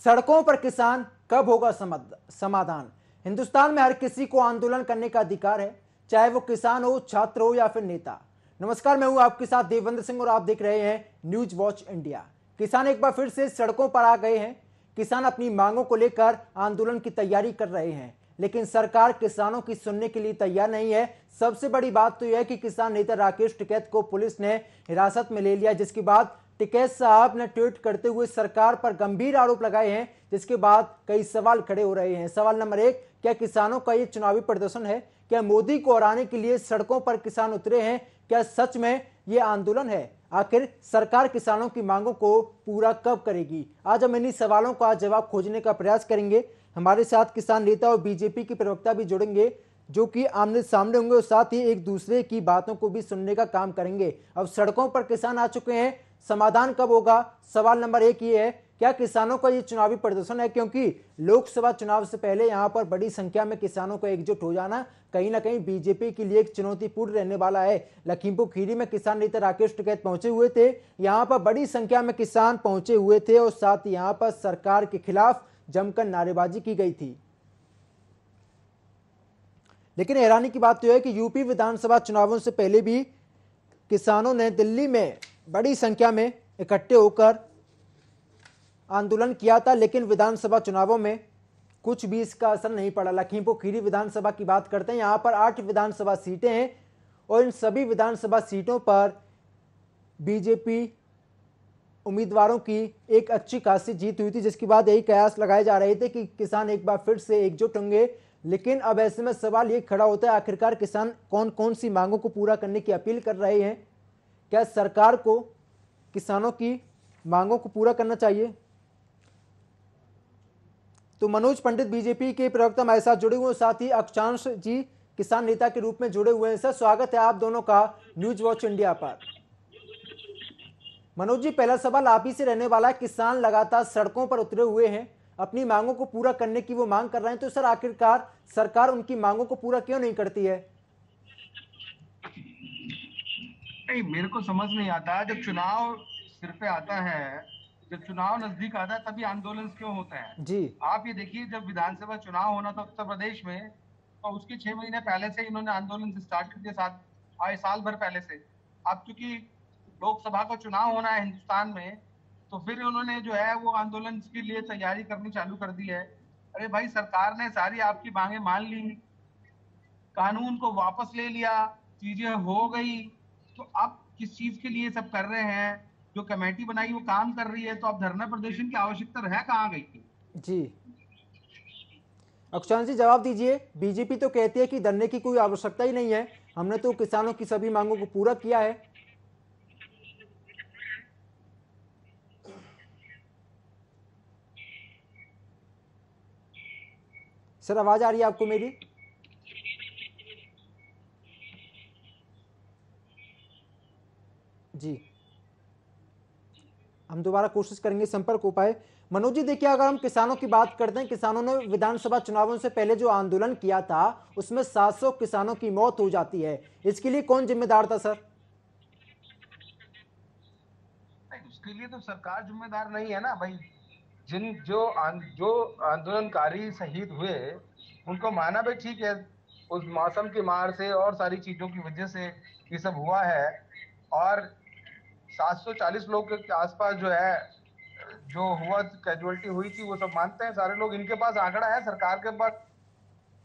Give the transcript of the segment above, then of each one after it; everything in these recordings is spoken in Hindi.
सड़कों पर किसान कब होगा समाधान। हिंदुस्तान में हर किसी को आंदोलन करने का अधिकार है, चाहे वो किसान हो, छात्र हो या फिर नेता। नमस्कार, मैं हूं आपके साथ देवेंद्र सिंह और आप देख रहे हैं न्यूज वॉच इंडिया। किसान एक बार फिर से सड़कों पर आ गए हैं। किसान अपनी मांगों को लेकर आंदोलन की तैयारी कर रहे हैं, लेकिन सरकार किसानों की सुनने के लिए तैयार नहीं है। सबसे बड़ी बात तो यह है कि किसान नेता राकेश टिकैत को पुलिस ने हिरासत में ले लिया, जिसके बाद टिकैत साहब ने ट्वीट करते हुए सरकार पर गंभीर आरोप लगाए हैं, जिसके बाद कई सवाल खड़े हो रहे हैं। सवाल नंबर 1, क्या किसानों का ये चुनावी प्रदर्शन है? क्या मोदी को हराने के लिए सड़कों पर किसान उतरे हैं? क्या सच में ये आंदोलन है? आखिर सरकार किसानों की मांगों को पूरा कब करेगी? आज हम इन्हीं सवालों का जवाब खोजने का प्रयास करेंगे। हमारे साथ किसान नेता और बीजेपी के प्रवक्ता भी जुड़ेंगे, जो कि आमने सामने होंगे और साथ ही एक दूसरे की बातों को भी सुनने का काम करेंगे। अब सड़कों पर किसान आ चुके हैं, समाधान कब होगा? सवाल नंबर 1 ये है, क्या किसानों का ये चुनावी प्रदर्शन है? क्योंकि लोकसभा चुनाव से पहले यहां पर बड़ी संख्या में किसानों को एकजुट हो जाना कहीं ना कहीं बीजेपी के लिए एक चुनौतीपूर्ण रहने वाला है। लखीमपुर खीरी में किसान नेता राकेश टिकैत पहुंचे हुए थे, यहां पर बड़ी संख्या में किसान पहुंचे हुए थे और साथ ही यहां पर सरकार के खिलाफ जमकर नारेबाजी की गई थी। लेकिन हैरानी की बात तो है कि यूपी विधानसभा चुनावों से पहले भी किसानों ने दिल्ली में बड़ी संख्या में इकट्ठे होकर आंदोलन किया था, लेकिन विधानसभा चुनावों में कुछ भी इसका असर नहीं पड़ा। लखीमपुर खीरी विधानसभा की बात करते हैं, यहां पर 8 विधानसभा सीटें हैं और इन सभी विधानसभा सीटों पर बीजेपी उम्मीदवारों की एक अच्छी खासी जीत हुई थी, जिसके बाद यही कयास लगाए जा रहे थे कि किसान एक बार फिर से एकजुट होंगे। लेकिन अब ऐसे में सवाल ये खड़ा होता है, आखिरकार किसान कौन कौन सी मांगों को पूरा करने की अपील कर रहे हैं? क्या सरकार को किसानों की मांगों को पूरा करना चाहिए? तो मनोज पंडित बीजेपी के प्रवक्ता हमारे साथ जुड़े हुए हैं, साथ ही अक्षांश जी किसान नेता के रूप में जुड़े हुए हैं। सर, स्वागत है आप दोनों का न्यूज वॉच इंडिया पर। मनोज जी, पहला सवाल आप ही से रहने वाला है। किसान लगातार सड़कों पर उतरे हुए हैं, अपनी मांगों को पूरा करने की वो मांग कर रहे हैं, तो सर आखिरकार सरकार उनकी मांगों को पूरा क्यों नहीं करती है? नहीं, मेरे को समझ नहीं आता, जब चुनाव सिर पे आता है, जब चुनाव नजदीक आता है तभी आंदोलन क्यों होता है? जी, आप ये देखिए, जब विधानसभा चुनाव होना था उत्तर प्रदेश में, तो उसके 6 महीने पहले से इन्होंने आंदोलन से स्टार्ट कर दिया, साल भर पहले से। अब चूंकि लोकसभा का चुनाव होना है हिंदुस्तान में, तो फिर उन्होंने जो है वो आंदोलन के लिए तैयारी करनी चालू कर दी है। अरे भाई, सरकार ने सारी आपकी मांगे मान ली, कानून को वापस ले लिया, चीजें हो गई, तो अब किस चीज के लिए सब कर रहे हैं? जो कमेटी बनाई वो काम कर रही है, तो अब धरना प्रदर्शन की आवश्यकता रह कहाँ गई थी? जी, अक्षांश जी जवाब दीजिए। बीजेपी तो कहती है कि धरने की कोई आवश्यकता ही नहीं है, हमने तो किसानों की सभी मांगों को पूरा किया है। सर, आवाज आ रही है आपको मेरी? जी, हम दोबारा कोशिश करेंगे संपर्क हो पाए। मनोज जी, देखिए, अगर हम किसानों की बात करते हैं, किसानों ने विधानसभा चुनावों से पहले जो आंदोलन किया था उसमें 700 किसानों की मौत हो जाती है, इसके लिए कौन जिम्मेदार था सर? नहीं, उसके लिए तो सरकार जिम्मेदार नहीं है ना भाई। जो आंदोलनकारी शहीद हुए, उनको माना भाई ठीक है, उस मौसम की मार से और सारी चीजों की वजह से ये सब हुआ है। और 740 लोग के आसपास जो है, जो हुआ कैजुअलिटी हुई थी, वो सब मानते हैं सारे लोग। इनके पास आंकड़ा है, सरकार के पास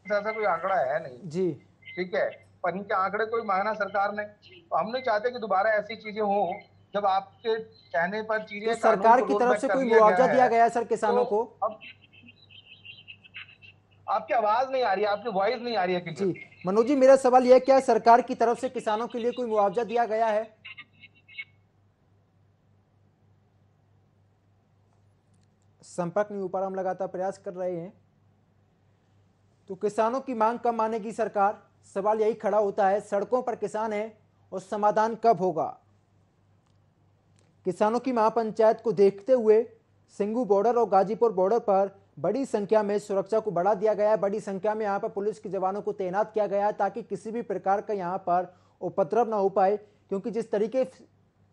ऐसा कोई आंकड़ा है नहीं। जी, ठीक है, पर इनके आंकड़े कोई मांगना सरकार ने, तो हम नहीं चाहते कि दोबारा ऐसी चीजें हो। जब आपके कहने पर तो चीजें, कानून सरकार को की रोल तरफ बैक से कर कोई दिया गया मुआवजा दिया है, गया है सर तो किसानों को? अब आपकी आवाज नहीं आ रही है, आपकी वॉइस नहीं आ रही है जी, क्लियर। मनोज जी, मेरा सवाल यह, क्या सरकार की तरफ से किसानों के लिए कोई मुआवजा दिया गया है? संपर्क नहीं हो पा रहा, हम लगातार प्रयास कर रहे हैं। तो किसानों की मांग कब मानेगी सरकार? सवाल यही खड़ा होता है। सड़कों पर किसान है और समाधान कब होगा? किसानों की महापंचायत को देखते हुए सिंगू बॉर्डर और गाजीपुर बॉर्डर पर बड़ी संख्या में सुरक्षा को बढ़ा दिया गया है। बड़ी संख्या में यहाँ पर पुलिस के जवानों को तैनात किया गया है, ताकि किसी भी प्रकार का यहाँ पर उपद्रव ना हो पाए। क्योंकि जिस तरीके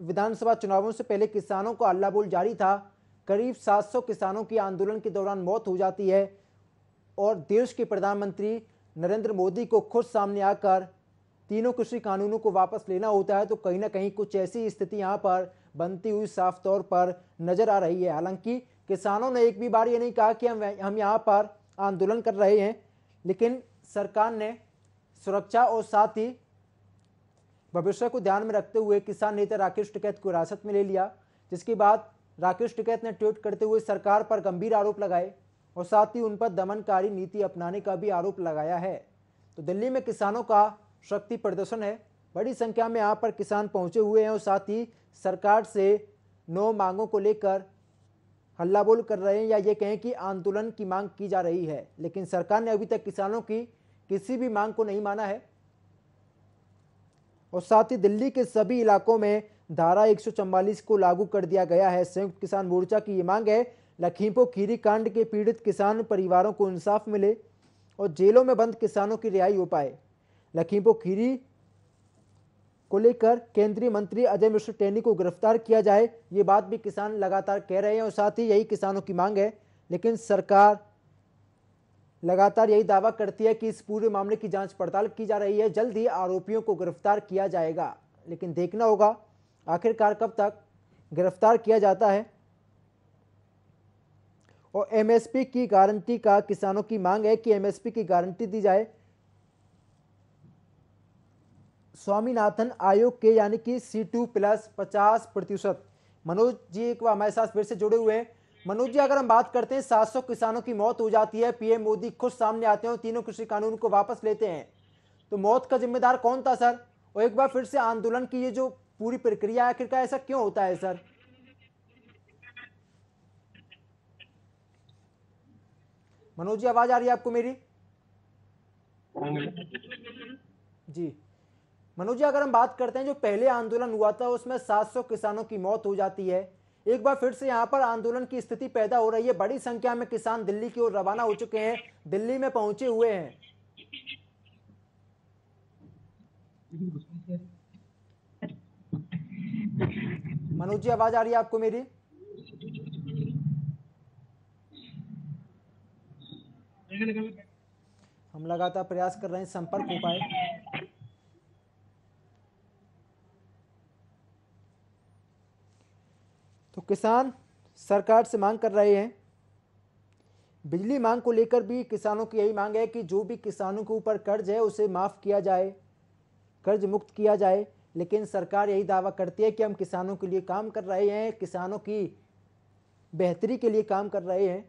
विधानसभा चुनावों से पहले किसानों को हल्ला बोल जारी था, करीब 700 किसानों की आंदोलन के दौरान मौत हो जाती है और देश के प्रधानमंत्री नरेंद्र मोदी को खुद सामने आकर तीनों कृषि कानूनों को वापस लेना होता है, तो कहीं ना कहीं कुछ ऐसी स्थिति यहाँ पर बनती हुई साफ तौर पर नजर आ रही है। हालांकि किसानों ने एक भी बार ये नहीं कहा कि हम यहाँ पर आंदोलन कर रहे हैं, लेकिन सरकार ने सुरक्षा और साथ ही भविष्य को ध्यान में रखते हुए किसान नेता राकेश टिकैत को हिरासत में ले लिया, जिसके बाद राकेश टिकैत ने ट्वीट करते हुए सरकार पर गंभीर आरोप लगाए और साथ ही उन पर दमनकारी नीति अपनाने का भी आरोप लगाया है। तो दिल्ली में किसानों का शक्ति प्रदर्शन है, बड़ी संख्या में यहाँ पर किसान पहुंचे हुए हैं और साथ ही सरकार से 9 मांगों को लेकर हल्ला बोल कर रहे हैं, या ये कहें कि आंदोलन की मांग की जा रही है, लेकिन सरकार ने अभी तक किसानों की किसी भी मांग को नहीं माना है। और साथ ही दिल्ली के सभी इलाकों में धारा 144 को लागू कर दिया गया है। संयुक्त किसान मोर्चा की ये मांग है लखीमपुर खीरी कांड के पीड़ित किसान परिवारों को इंसाफ मिले और जेलों में बंद किसानों की रिहाई हो पाए। लखीमपुर खीरी को लेकर केंद्रीय मंत्री अजय मिश्र टेनी को गिरफ्तार किया जाए, ये बात भी किसान लगातार कह रहे हैं और साथ ही यही किसानों की मांग है, लेकिन सरकार लगातार यही दावा करती है कि इस पूरे मामले की जांच पड़ताल की जा रही है, जल्द ही आरोपियों को गिरफ्तार किया जाएगा। लेकिन देखना होगा आखिरकार कब तक गिरफ्तार किया जाता है। और एमएसपी की गारंटी का किसानों की मांग है कि एमएसपी की गारंटी दी जाए। स्वामीनाथन आयोग के यानी कि C2 प्लस 50%। मनोज जी एक बार हमारे साथ फिर से जुड़े हुए हैं। मनोज जी, अगर हम बात करते हैं 700 किसानों की मौत हो जाती है, पीएम मोदी खुद सामने आते हैं और तीनों कृषि कानून को वापस लेते हैं, तो मौत का जिम्मेदार कौन था सर? और एक बार फिर से आंदोलन की ये जो पूरी प्रक्रिया आखिरकार ऐसा क्यों होता है सर? मनोज जी, आवाज आ रही है आपको मेरी? जी मनोज जी, अगर हम बात करते हैं जो पहले आंदोलन हुआ था उसमें 700 किसानों की मौत हो जाती है, एक बार फिर से यहाँ पर आंदोलन की स्थिति पैदा हो रही है, बड़ी संख्या में किसान दिल्ली की ओर रवाना हो चुके हैं, दिल्ली में पहुंचे हुए हैं। मनोज जी, आवाज आ रही है आपको मेरी? हम लगातार प्रयास कर रहे हैं संपर्क हो पाए। तो किसान सरकार से मांग कर रहे हैं, बिजली मांग को लेकर भी किसानों की यही मांग है कि जो भी किसानों के ऊपर कर्ज है उसे माफ किया जाए, कर्ज मुक्त किया जाए। लेकिन सरकार यही दावा करती है कि हम किसानों के लिए काम कर रहे हैं, किसानों की बेहतरी के लिए काम कर रहे हैं।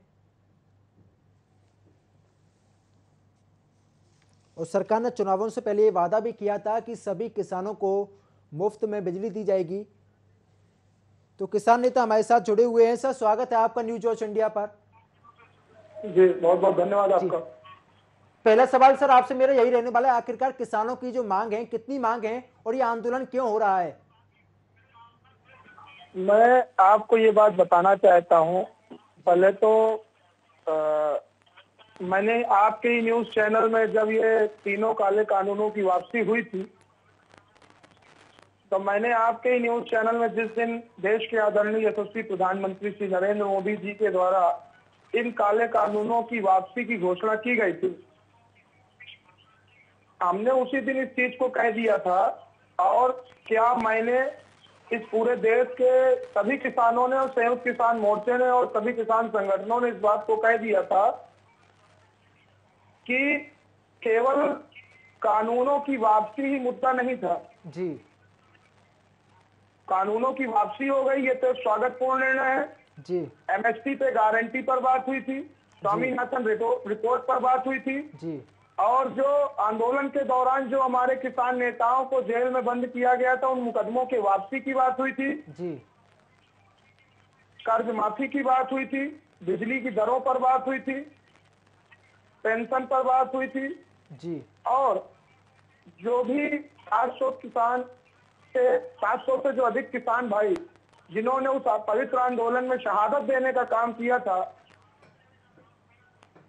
और सरकार ने चुनावों से पहले ये वादा भी किया था कि सभी किसानों को मुफ्त में बिजली दी जाएगी। तो किसान नेता हमारे साथ जुड़े हुए हैं। सर, स्वागत है आपका न्यूज वॉच इंडिया पर। जी, बहुत बहुत धन्यवाद आपका। पहला सवाल सर आपसे मेरा यही रहने वाला है, आखिरकार किसानों की जो मांग है, कितनी मांग है और ये आंदोलन क्यों हो रहा है? मैं आपको ये बात बताना चाहता हूँ। पहले तो मैंने आपके न्यूज चैनल में जब ये तीनों काले कानूनों की वापसी हुई थी, तो मैंने आपके न्यूज चैनल में जिस दिन देश के आदरणीय यशस्वी प्रधानमंत्री श्री नरेंद्र मोदी जी के द्वारा इन काले कानूनों की वापसी की घोषणा की गई थी, हमने उसी दिन इस चीज को कह दिया था। और क्या मैंने इस पूरे देश के सभी किसानों ने और संयुक्त किसान मोर्चे ने और सभी किसान संगठनों ने इस बात को कह दिया था कि केवल कानूनों की वापसी ही मुद्दा नहीं था जी। कानूनों की वापसी हो गई, ये तो स्वागतपूर्ण निर्णय है जी। एमएसपी पे गारंटी पर बात हुई थी, स्वामीनाथन रिपोर्ट पर बात हुई थी जी। और जो आंदोलन के दौरान जो हमारे किसान नेताओं को जेल में बंद किया गया था उन मुकदमों की वापसी की बात हुई थी जी। कर्ज माफी की बात हुई थी, बिजली की दरों पर बात हुई थी, पेंशन पर बात हुई थी जी। और जो भी 700 से जो अधिक किसान भाई जिन्होंने उस पवित्र आंदोलन में शहादत देने का काम किया था,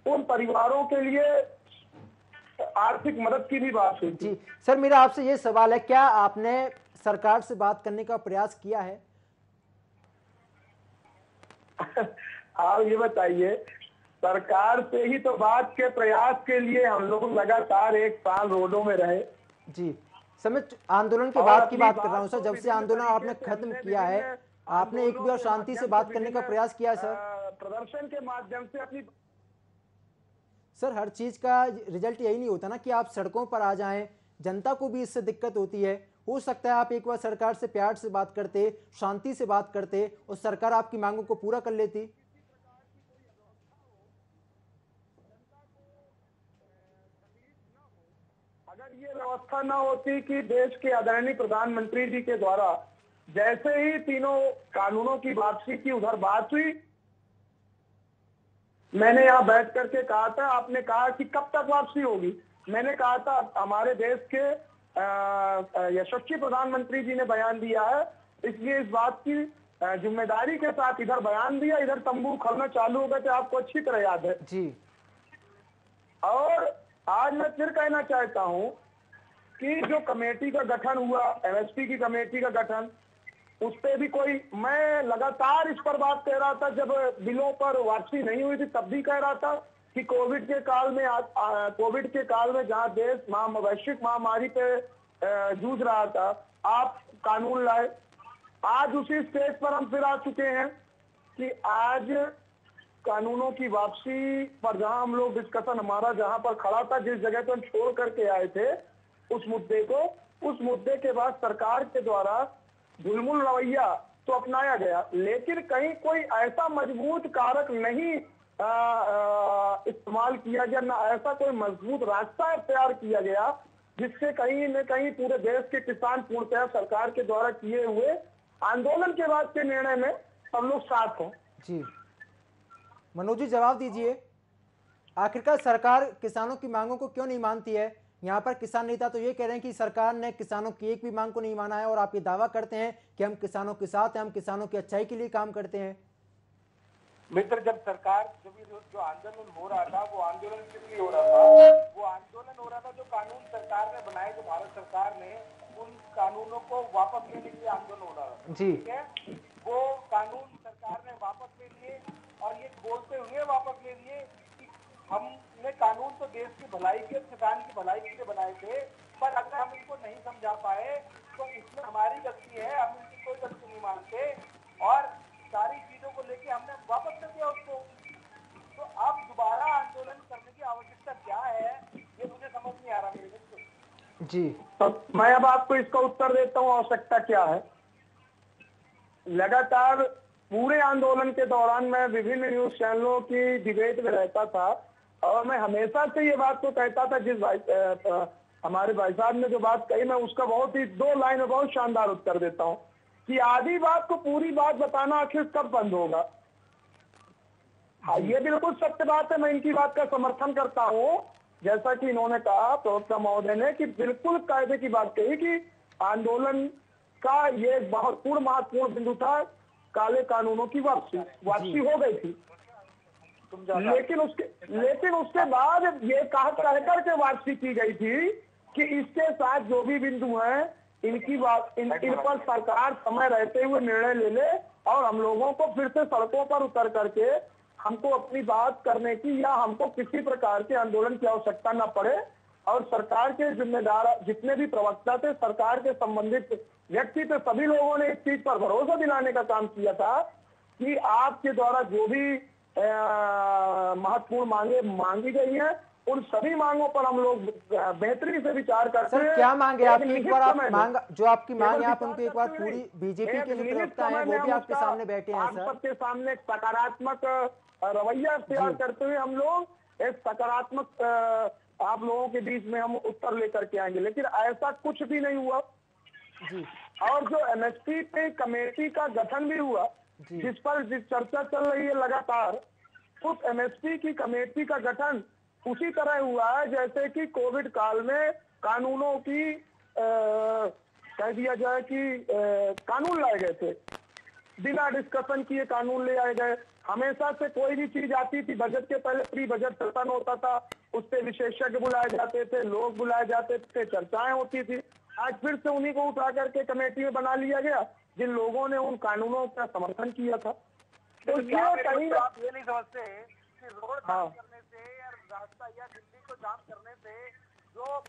उन परिवारों के लिए आर्थिक मदद की भी बात हुई थी। जी सर, मेरा आपसे ये सवाल है, क्या आपने सरकार से बात करने का प्रयास किया है? आप ये बताइए, सरकार से ही तो बात के प्रयास के लिए हम लोग लगातार 1 साल रोडों में रहे जी सर, मैं आंदोलन के और बाद की अपनी बात कर रहा हूँ सर। को जब से विभिन्न आंदोलन तरीके आपने से खत्म हमने किया है, विभिन्न आपने एक भी बार आंदोलनों के शांति से माध्यम बात करने का विभिन्न, प्रयास किया है सर? प्रदर्शन के माध्यम से अपनी सर हर चीज का रिजल्ट यही नहीं होता ना कि आप सड़कों पर आ जाएं, जनता को भी इससे दिक्कत होती है। हो सकता है आप एक बार सरकार से प्यार से बात करते, शांति से बात करते और सरकार आपकी मांगों को पूरा कर लेती। अगर ये व्यवस्था न होती कि देश के आदरणीय प्रधानमंत्री जी के द्वारा जैसे ही तीनों कानूनों की वापसी की उधर बात हुई, मैंने यहाँ बैठ करके कहा था, आपने कहा कि कब तक वापसी होगी, मैंने कहा था हमारे देश के यशस्वी प्रधानमंत्री जी ने बयान दिया है, इसलिए इस बात की जिम्मेदारी के साथ इधर बयान दिया, इधर तंबू खड़ना चालू हो गए थे, आपको अच्छी तरह याद है जी। और आज मैं फिर कहना चाहता हूं कि जो कमेटी का गठन हुआ, एमएसपी की कमेटी का गठन, उस पे भी कोई, मैं लगातार इस पर बात कह रहा था, जब बिलों पर वापसी नहीं हुई थी तब भी कह रहा था कि कोविड के काल में जहां देश वैश्विक महामारी पे जूझ रहा था, आप कानून लाए। आज उसी स्टेज पर हम फिर आ चुके हैं कि आज कानूनों की वापसी पर जहां हम लोग डिस्कशन हमारा जहां पर खड़ा था, जिस जगह पर हम छोड़ करके आए थे उस मुद्दे के बाद सरकार के द्वारा ढुलमुल रवैया तो अपनाया गया, लेकिन कहीं कोई ऐसा मजबूत कारक नहीं इस्तेमाल किया गया, ना ऐसा कोई मजबूत रास्ता तैयार किया गया जिससे कहीं न कहीं पूरे देश के किसान पूर्णतः सरकार के द्वारा किए हुए आंदोलन के बाद के निर्णय में सब लोग साथ हों। जी मनोज जी, जवाब दीजिए, आखिरकार सरकार किसानों की मांगों को क्यों नहीं मानती है? यहाँ पर किसान नेता तो ये कह रहे हैं कि सरकार ने किसानों की एक भी मांग को नहीं माना है और आप ये दावा करते हैं कि हम किसानों के साथ हैं, हम किसानों की अच्छाई के लिए काम करते हैं। मित्र, जब ये जो आंदोलन हो रहा था, वो आंदोलन किस लिए हो रहा था? वो आंदोलन हो रहा था जो कानून सरकार ने बनाए, जो भारत सरकार ने, उन कानूनों को वापस लेने के लिए आंदोलन हो रहा था। जी, ठीक है, वो कानून सरकार ने वापस ले लिए और ये बोलते हुए वापस ले लिए कि हमने कानून तो देश की भलाई के, किसान की भलाई के लिए बनाए थे, पर अगर हम इनको नहीं समझा पाए तो इसमें हमारी गलती है, हम इनकी कोई गलती नहीं मानते और सारी चीजों को लेके हमने वापस कर दिया उसको। तो अब दोबारा आंदोलन करने की आवश्यकता क्या है, ये मुझे समझ नहीं आ रहा मेरे मित्र। जी, तो मैं अब आपको इसका उत्तर देता हूँ, आवश्यकता क्या है। लगातार पूरे आंदोलन के दौरान मैं विभिन्न न्यूज चैनलों की डिबेट में रहता था और मैं हमेशा से ये बात को कहता था, हमारे भाई साहब ने जो बात कही, मैं उसका बहुत ही 2 लाइन में बहुत शानदार उत्तर देता हूँ कि आधी बात को पूरी बात बताना आखिर कब बंद होगा। हाँ, ये बिल्कुल सत्य बात है, मैं इनकी बात का समर्थन करता हूँ। जैसा कि इन्होंने कहा, प्रवक्ता महोदय ने, कि बिल्कुल कायदे की बात कही कि आंदोलन का ये बहुत महत्वपूर्ण बिंदु था, काले कानूनों की वापसी हो गई थी, लेकिन उसके बाद ये कह करके वापसी की गई थी कि इसके साथ जो भी बिंदु हैं इन पर सरकार समय रहते हुए निर्णय ले ले और हम लोगों को फिर से सड़कों पर उतर करके हमको अपनी बात करने की या हमको किसी प्रकार के आंदोलन की आवश्यकता न पड़े। और सरकार के जिम्मेदार जितने भी प्रवक्ता थे, सरकार के संबंधित व्यक्ति थे, सभी लोगों ने इस चीज पर भरोसा दिलाने का काम किया था कि आपके द्वारा जो भी महत्वपूर्ण मांगे मांगी गई हैं, उन सभी मांगों पर हम लोग बेहतरी से विचार करते हैं। सर क्या मांग है आपकी? एक बार आप मांग, जो आपकी मांग है, आप उनको एक बार पूरी, बीजेपी के जो प्रवक्ता हैं वो भी आपके सामने बैठे हैं सर, सबके सामने एक सकारात्मक रवैया तैयार करते हुए हम लोग एक सकारात्मक आप लोगों के बीच में हम उत्तर लेकर के आएंगे, लेकिन ऐसा कुछ भी नहीं हुआ जी। और जो एमएसपी पे कमेटी का गठन भी हुआ, जिस चर्चा चल रही है लगातार, उस एमएसपी की कमेटी का गठन उसी तरह हुआ है जैसे कि कोविड काल में कानूनों की कह दिया जाए कि कानून लाए गए थे, बिना डिस्कशन किए कानून ले आए गए। हमेशा से कोई भी चीज आती थी, बजट के पहले प्री बजट सत्र होता था, उस पर विशेषज्ञ बुलाए जाते थे, लोग बुलाए जाते थे, चर्चाएं होती थी। आज फिर से उन्हीं को उठा करके कमेटी में बना लिया गया जिन लोगों ने उन कानूनों का समर्थन किया था। तो ये कहीं आप ये नहीं समझते कि रोड जाम करने से या रास्ता या दिल्ली को जाम करने से जो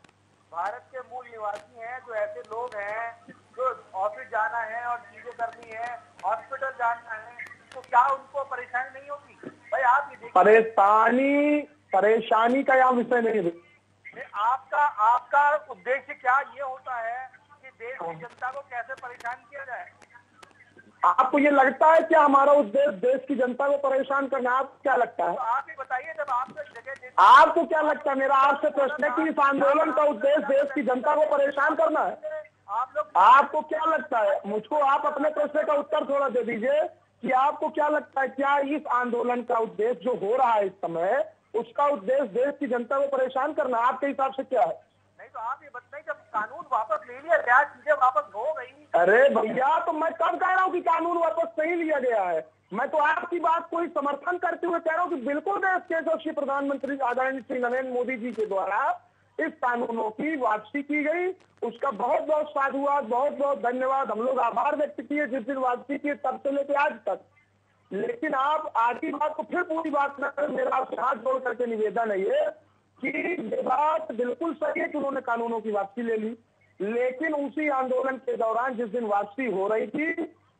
भारत के मूल निवासी हैं, जो ऐसे लोग हैं जो ऑफिस जाना है और चीजें करनी है, हॉस्पिटल जाना है, तो क्या उनको परेशानी नहीं होगी? भाई आप ये देखिए, परेशानी का यहाँ विषय नहीं है। आपका उद्देश्य क्या ये होता है कि देश की जनता को कैसे परेशान किया जाए? आपको ये लगता है क्या हमारा उद्देश्य देश की जनता को परेशान करना? आपको क्या लगता है? तो आप ही बताइए, जब आपको जगह आपको क्या लगता है? मेरा आपसे प्रश्न है कि इस आंदोलन का उद्देश्य देश की जनता को परेशान करना है। आप लोग, आपको क्या लगता है? मुझको आप अपने प्रश्न का उत्तर थोड़ा दे दीजिए कि आपको क्या लगता है, क्या इस आंदोलन का उद्देश्य जो हो रहा है इस समय, उसका उद्देश्य देश की जनता को परेशान करना आपके हिसाब से क्या है? नहीं तो आप ये बताइए, जब कानून वापस ले लिया गया, चीजें वापस हो गई। अरे भैया, तो मैं कब कह रहा हूँ कि कानून वापस नहीं लिया गया है? मैं तो आपकी बात को समर्थन करते हुए कह रहा हूँ कि बिल्कुल देश के यशस्वी प्रधानमंत्री आदरणीय श्री नरेंद्र मोदी जी के द्वारा इस कानूनों की वापसी की गई, उसका बहुत बहुत साधुवाद, बहुत बहुत धन्यवाद। हम लोग आभार व्यक्त किए जिस दिन वापसी की, तब से लेकर आज तक। लेकिन आप आधी बात को फिर पूरी बात न करें। मेरा आपसे हाथ जोड़ करके निवेदन है ये कि ये बात बिल्कुल सही है कि उन्होंने कानूनों की वापसी ले ली, लेकिन उसी आंदोलन के दौरान जिस दिन वापसी हो रही थी,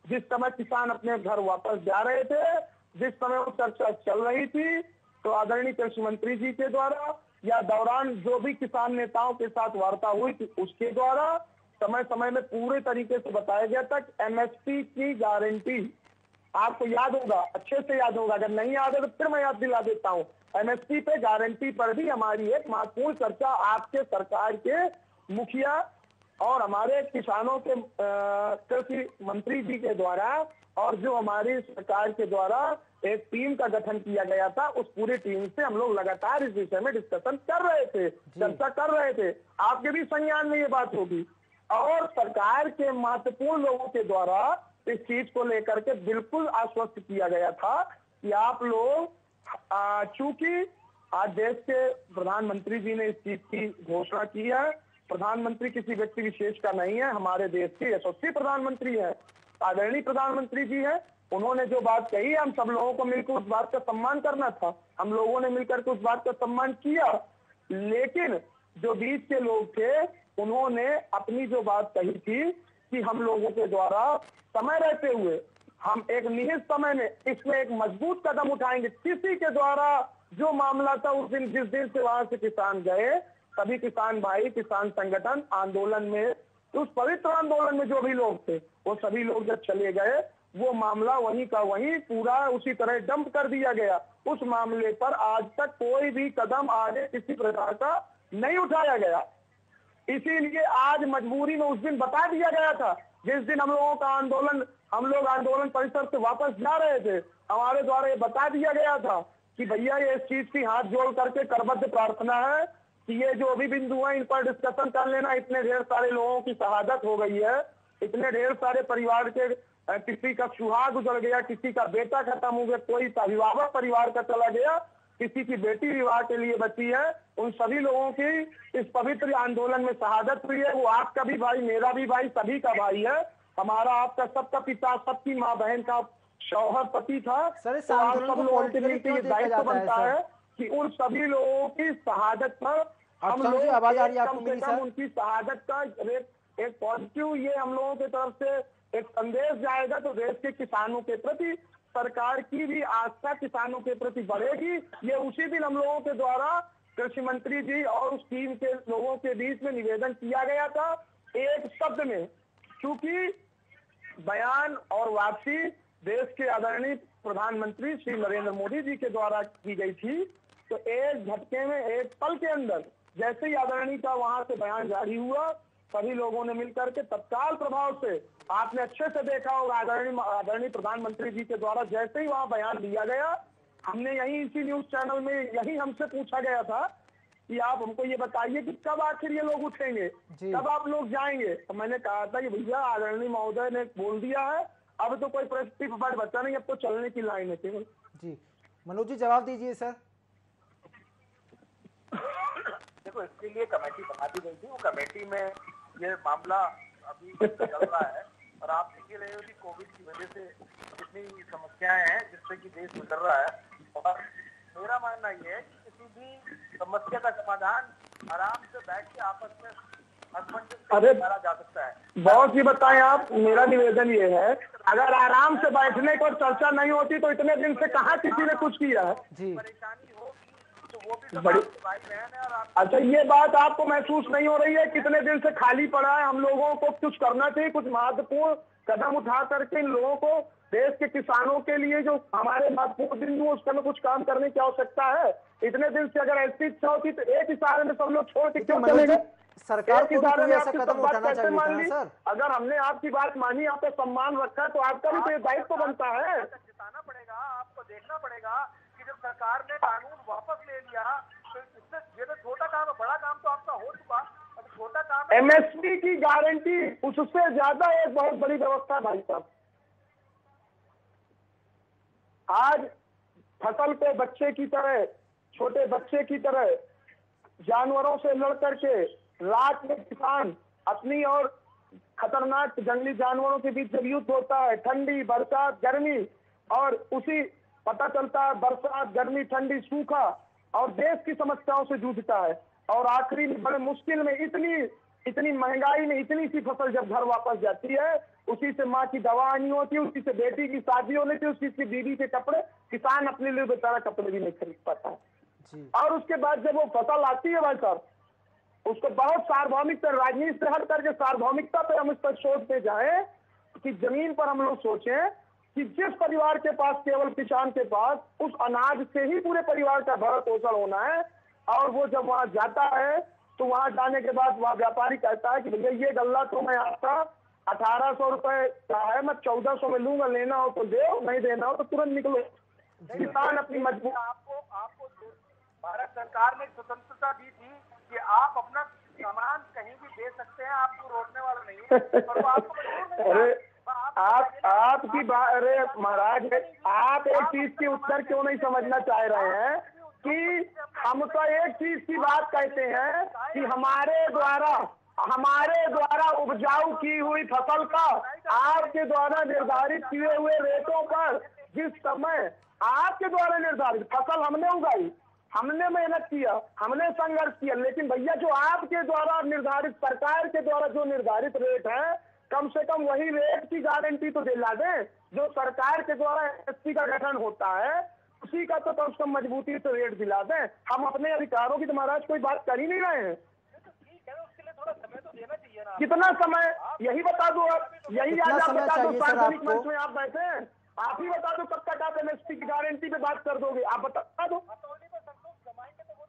जिस समय किसान अपने घर वापस जा रहे थे, जिस समय वो चर्चा चल रही थी, तो आदरणीय कृषि मंत्री जी के द्वारा या दौरान जो भी किसान नेताओं के साथ वार्ता हुई थी उसके द्वारा समय समय में पूरे तरीके से बताया गया था एमएसपी की गारंटी। आपको याद होगा, अच्छे से याद होगा, अगर नहीं याद है तो फिर मैं याद दिला देता हूँ। एमएसपी पे गारंटी पर भी हमारी एक महत्वपूर्ण चर्चा आपके सरकार के मुखिया और हमारे किसानों के कृषि मंत्री जी के द्वारा और जो हमारी सरकार के द्वारा एक टीम का गठन किया गया था, उस पूरी टीम से हम लोग लगातार इस विषय में डिस्कशन कर रहे थे, चर्चा कर रहे थे। आपके भी संज्ञान में ये बात होगी और सरकार के महत्वपूर्ण लोगों के द्वारा इस चीज को लेकर के बिल्कुल आश्वस्त किया गया था कि आप लोग, चूंकि आज देश के प्रधानमंत्री जी ने इस चीज की घोषणा की है, प्रधानमंत्री किसी व्यक्ति विशेष का नहीं है, हमारे देश के यशस्वी प्रधानमंत्री है, आदरणीय प्रधानमंत्री जी है। उन्होंने जो बात कही, हम सब लोगों को मिलकर उस बात का सम्मान करना था, हम लोगों ने मिलकर के उस बात का सम्मान किया। लेकिन जो बीच के लोग थे, उन्होंने अपनी जो बात कही थी कि हम लोगों के द्वारा समय रहते हुए हम एक निहित समय में इसमें एक मजबूत कदम उठाएंगे। किसी के द्वारा जो मामला था उस दिन, जिस दिन से वहां से किसान गए, सभी किसान भाई, किसान संगठन आंदोलन में, उस पवित्र आंदोलन में जो भी लोग थे, वो सभी लोग जब चले गए, वो मामला वहीं का वहीं पूरा उसी तरह डंप कर दिया गया। उस मामले पर आज तक कोई भी कदम आगे किसी प्रकार का नहीं उठाया गया। इसीलिए आज मजबूरी में उस दिन बता दिया गया था, जिस दिन हम लोगों का आंदोलन, हम लोग आंदोलन परिसर से वापस जा रहे थे, हमारे द्वारा ये बता दिया गया था कि भैया ये इस चीज की हाथ जोड़ करके करबद्ध प्रार्थना है कि ये जो भी बिंदु है इन पर डिस्कशन कर लेना। इतने ढेर सारे लोगों की शहादत हो गई है, इतने ढेर सारे परिवार के, किसी का सुहाग गुजर गया, किसी का बेटा खत्म हो गया, कोई अभिभावक परिवार का चला गया, किसी की बेटी विवाह के लिए बची है, उन सभी लोगों की इस पवित्र आंदोलन में शहादत हुई है। वो आपका भी भाई, मेरा भी भाई, सभी का भाई है, हमारा आपका सबका पिता, सबकी माँ बहन का शौहर पति था। सर, इस तो आप आंदोलन सब को लोगों के पॉलिटिकली लिए क्यों ये देखा दायित्व जाता है बनता सर? है कि उन सभी लोगों की शहादत पर हम अफसर जी, लोग आवाज आ रही है कम आपको से मेरी कम सर? उनकी शहादत का एक पॉजिटिव ये हम लोगों की तरफ से एक संदेश जाएगा, तो देश के किसानों के प्रति सरकार की भी आस्था किसानों के प्रति बढ़ेगी। ये उसी दिन हम लोगों के द्वारा कृषि मंत्री जी और उस टीम के लोगों के बीच में निवेदन किया गया था, एक शब्द में, क्योंकि बयान और वापसी देश के आदरणीय प्रधानमंत्री श्री नरेंद्र मोदी जी के द्वारा की गई थी। तो एक झटके में, एक पल के अंदर जैसे ही आदरणीय का वहां से बयान जारी हुआ, सभी लोगों ने मिलकर के तत्काल प्रभाव से, आपने अच्छे से देखा होगा, आदरणीय प्रधानमंत्री जी के द्वारा जैसे ही वहां बयान दिया गया, हमने यही इसी न्यूज चैनल में यही हमसे पूछा गया था कि आप हमको ये बताइए कि कब आखिर ये लोग उठेंगे, कब आप लोग जाएंगे। तो मैंने कहा था कि भैया आदरणीय महोदय ने बोल दिया है, अब तो कोई परिस्थिति बचा नहीं, अब तो चलने की लाइन है केवल। जी मनोज जी, जवाब दीजिए सर। देखो, इसके लिए कमेटी बना दी गई थी, वो कमेटी में ये मामला अभी चल रहा है और आप देख रहे हो कि कोविड की वजह से अपनी समस्याएं हैं जिससे कि देश गुजर रहा है। और मेरा मानना ये है कि किसी भी समस्या का समाधान आराम से बैठ के आपस में अरे करा जा सकता है। बहुत ही बताएं आप, मेरा निवेदन ये है, अगर आराम से बैठने को चर्चा नहीं होती तो इतने दिन से कहाँ किसी ने कुछ किया है। परेशानी होगी तो वो भी बड़ी भाई बहन है। और आप अच्छा, ये बात आपको महसूस नहीं हो रही है कितने दिन से खाली पड़ा है? हम लोगों को कुछ करना चाहिए, कुछ महत्वपूर्ण कदम उठा करके इन लोगों को, देश के किसानों के लिए जो हमारे महत्वपूर्ण बिंदु उस पर कुछ काम करने की आवश्यकता है। इतने दिन से अगर ऐसी इच्छा होती तो एक इशारे में सब लोग छोड़ के क्यों चले गए? सरकार एक को भी इशारे कोई में ऐसा आपकी कदम सब बात उठाना कैसे चाहिए था मान ना ली? सर। अगर हमने आपकी बात मानी, आपका सम्मान रखा, तो आपका भी तो ये दायित्व बनता है। जिताना पड़ेगा, आपको देखना पड़ेगा कि जब सरकार ने कानून वापस ले लिया तो इससे ये तो छोटा काम है, बड़ा काम तो आपका हो चुका। अब छोटा काम है एमएसपी की गारंटी, उससे ज्यादा एक बहुत बड़ी व्यवस्था भाई साहब। आज फसल को बच्चे की तरह, छोटे बच्चे की तरह जानवरों से लड़ करके रात में किसान अपनी और खतरनाक जंगली जानवरों के बीच जब युद्ध होता है, ठंडी बरसात गर्मी, और उसी पता चलता है बरसात गर्मी ठंडी सूखा, और देश की समस्याओं से जूझता है, और आखिरी में बड़े मुश्किल में इतनी महंगाई में इतनी सी फसल जब घर वापस जाती है, उसी से माँ की दवा आनी होती है, उसी से बेटी की शादी होनी थी, उसी से बीवी के कपड़े, किसान अपने लिए बेचारा कपड़े भी नहीं खरीद पाता है। और उसके बाद जब वो फसल आती है भाई साहब, उसको बहुत सार्वभौमिक राजनीति से हट करके सार्वभौमिकता पे हम इस पर सोचते जाए कि जमीन पर हम लोग सोचें कि जिस परिवार के पास, केवल किसान के पास उस अनाज से ही पूरे परिवार का भरण पोषण होना है, और वो जब वहां जाता है तो वहां जाने के बाद वह व्यापारी कहता है कि भैया ये गल्ला तो मैं आपका 1800 रुपए का है, मैं 1400 में लूंगा, लेना हो तो दो, नहीं देना हो तो तुरंत निकलो। किसान अपनी मजबूर, आपको भारत सरकार ने स्वतंत्रता दी थी कि आप अपना सामान कहीं भी दे सकते हैं, आपको रोकने वाला नहीं है। और वो आपको मजबूर नहीं अरे था। आपकी बात, अरे महाराज, आप एक चीज के उत्तर क्यों नहीं समझना चाह रहे हैं कि हम तो एक चीज की बात कहते हैं कि हमारे द्वारा उपजाऊ की हुई फसल का आपके द्वारा निर्धारित किए हुए रेटों पर, जिस समय आपके द्वारा निर्धारित फसल हमने उगाई, हमने मेहनत किया, हमने संघर्ष किया, लेकिन भैया जो आपके द्वारा निर्धारित, सरकार के द्वारा जो निर्धारित रेट है, कम से कम वही रेट की गारंटी तो दिला दें। जो सरकार के द्वारा एमएसपी का गठन होता है, उसी का तो कम से कम मजबूती से रेट दिला दें। हम अपने अधिकारों की तो महाराज कोई बात कर ही नहीं रहे हैं। उसके लिए थोड़ा समय तो देना चाहिए ना। कितना समय, यही बता दो आप, यही आज आप बता दो, सार्वजनिक आपको? मंच में आप बैठे हैं, आप ही बता दो कब तक आप एमएसपी की गारंटी पे बात कर दोगे, आप बता दो।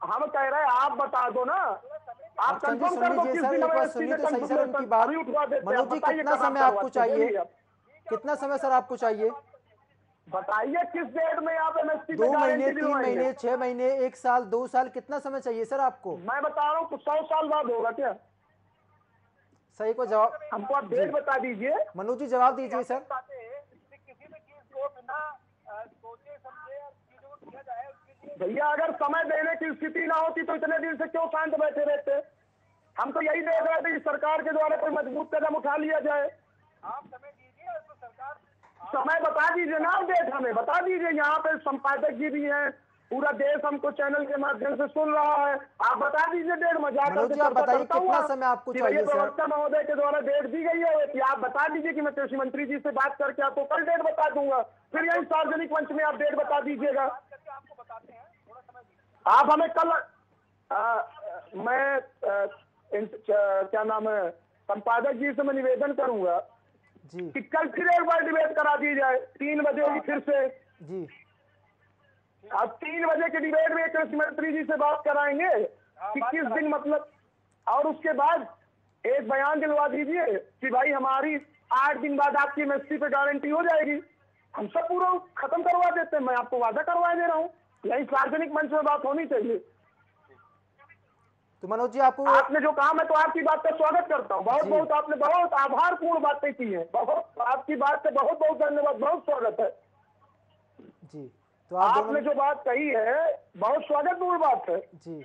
हम कह रहे हैं आप बता दो ना, आप कंफर्म कर दो किस दिन एमएसपी का कंफर्मेशन अभी उठवा देते हैं। मनोज जी, बताइए कितना कब आप समय आपको करवाते हैं, चाहिए? बोलिए आप। कितना समय सर आपको चाहिए? बताइए किस डेट में आप एमएसपी 2 पे महीने, गारंटी 3 महीने, दिलवाएंगे? 6 महीने, 1 साल, 2 साल, कितना समय चाहिए सर आपको? मैं बता रहा हूँ 100 साल बाद होगा क्या? सही को जवाब, हमको आप डेट बता दीजिए। मनोज जी जवाब दीजिए सर। किसी भी चीज को बिना सोचे समझे चीजों को किया जाए, उसके लिए भैया अगर समय देने की स्थिति ना होती तो इतने दिन से क्यों शांत बैठे रहते? हम तो यही देख रहे थे कि सरकार के द्वारा कोई मजबूत कदम उठा लिया जाए। आप समय दीजिए और तो सरकार समय बता दीजिए ना, डेट हमें बता दीजिए। यहाँ पे संपादक जी भी हैं, पूरा देश हमको चैनल के माध्यम से सुन रहा है, आप बता दीजिए डेट। मैं जाकर मनोज जी, आप बताइए कितना समय आपको चाहिए सर? प्रवक्ता महोदय के द्वारा डेट दी गई है कि आप बता दीजिए कि मैं कृषि मंत्री जी से बात करके आपको कल डेट बता दूंगा, फिर यही सार्वजनिक मंच में आप डेट बता दीजिएगा। करके आपको बताते हैं, थोड़ा समय दीजिए। आप हमें कल क्या नाम है, संपादक जी से मैं निवेदन करूंगा जी कि कल फिर एक बार डिबेट करा दी जाए 3 बजे की फिर से। जी, अब 3 बजे के डिबेट में कृषि मंत्री जी से बात कराएंगे कि किस दिन, मतलब, और उसके बाद एक बयान दिलवा दीजिए कि भाई हमारी 8 दिन बाद आपकी एमएसपी पे गारंटी हो जाएगी। हम सब पूरा खत्म करवा देते हैं, मैं आपको वादा करवा दे रहा हूँ। यही सार्वजनिक मंच में बात होनी चाहिए। तो मनोज जी आपने जो काम है तो आपकी बात का स्वागत करता हूँ। बहुत बहुत आपने बहुत आभारपूर्ण बातें की हैं, बहुत आपकी बात का बहुत बहुत धन्यवाद, बहुत स्वागत है जी। तो आप आपने जो बात कही है, बहुत स्वागतपूर्ण बात है जी।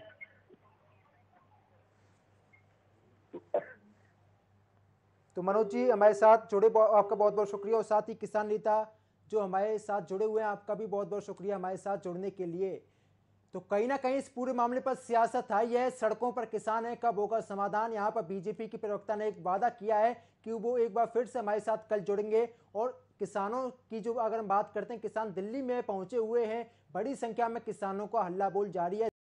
तो मनोज जी हमारे साथ जुड़े, आपका बहुत बहुत शुक्रिया। और साथ ही किसान नेता जो हमारे साथ जुड़े हुए हैं। आपका भी बहुत बहुत शुक्रिया हमारे साथ जुड़ने के लिए। तो कहीं ना कहीं इस पूरे मामले पर सियासत आई है, सड़कों पर किसान है, कब होगा समाधान। यहाँ पर बीजेपी की प्रवक्ता ने एक वादा किया है कि वो एक बार फिर से हमारे साथ कल जुड़ेंगे। और किसानों की जो अगर हम बात करते हैं, किसान दिल्ली में पहुंचे हुए हैं, बड़ी संख्या में किसानों का हल्ला बोल जारी है।